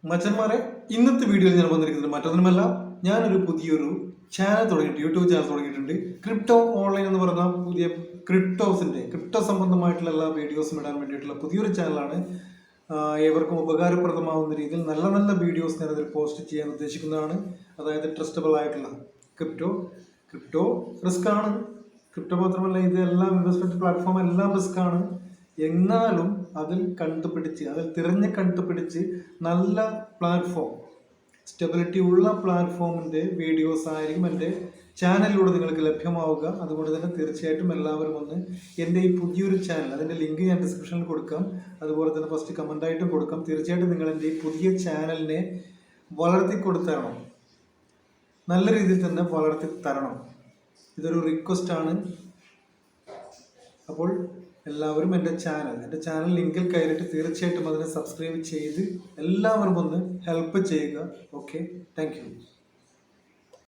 മച്ചന്മാരെ, ഇന്നത്തെ വീഡിയോയിൽ ഞാൻ വന്നിരിക്കുന്നത് മറ്റൊന്നുമല്ല, ഞാനൊരു പുതിയൊരു ചാനൽ തുടങ്ങിയിട്ട് യൂട്യൂബ് ചാനൽ തുടങ്ങിയിട്ടുണ്ട്. ക്രിപ്റ്റോ ഓൺലൈൻ എന്ന് പറയുന്ന പുതിയ ക്രിപ്റ്റോ സംബന്ധമായിട്ടുള്ള എല്ലാ വീഡിയോസും ഇടാൻ വേണ്ടിയിട്ടുള്ള പുതിയൊരു ചാനലാണ്. ഏവർക്കും ഉപകാരപ്രദമാവുന്ന രീതിയിൽ നല്ല നല്ല വീഡിയോസ് ഞാനതിൽ പോസ്റ്റ് ചെയ്യാൻ ഉദ്ദേശിക്കുന്നതാണ്. അതായത് ട്രസ്റ്റബിൾ ആയിട്ടുള്ള ക്രിപ്റ്റോ റിസ്ക് ആണ്. ക്രിപ്റ്റോ മാത്രമല്ല, ഇതെല്ലാം ഇൻവെസ്റ്റ്മെന്റ് പ്ലാറ്റ്ഫോം എല്ലാം റിസ്ക് ആണ്. എന്നാലും അതിൽ കണ്ടുപിടിച്ച് നല്ല പ്ലാറ്റ്ഫോം, സ്റ്റെബിലിറ്റി ഉള്ള പ്ലാറ്റ്ഫോമിൻ്റെ വീഡിയോസ് ആയിരിക്കും എൻ്റെ ചാനലിലൂടെ നിങ്ങൾക്ക് ലഭ്യമാവുക. അതുകൊണ്ട് തന്നെ തീർച്ചയായിട്ടും എല്ലാവരും ഒന്ന് എൻ്റെ ഈ പുതിയൊരു ചാനൽ, അതിൻ്റെ ലിങ്ക് ഞാൻ ഡിസ്ക്രിപ്ഷനിൽ കൊടുക്കാം, അതുപോലെ തന്നെ ഫസ്റ്റ് കമൻ്റായിട്ടും കൊടുക്കാം. തീർച്ചയായിട്ടും നിങ്ങൾ എൻ്റെ ഈ പുതിയ ചാനലിനെ വളർത്തിക്കൊടുത്തരണം, നല്ല രീതിയിൽ തന്നെ വളർത്തി തരണം. ഇതൊരു റിക്വസ്റ്റാണ്. അപ്പോൾ എല്ലാവരും എൻ്റെ ചാനൽ ലിങ്കിൽ കയറിയിട്ട് തീർച്ചയായിട്ടും അതിനെ സബ്സ്ക്രൈബ് ചെയ്ത് എല്ലാവരും ഒന്ന് ഹെൽപ്പ് ചെയ്യുക. Okay, thank you.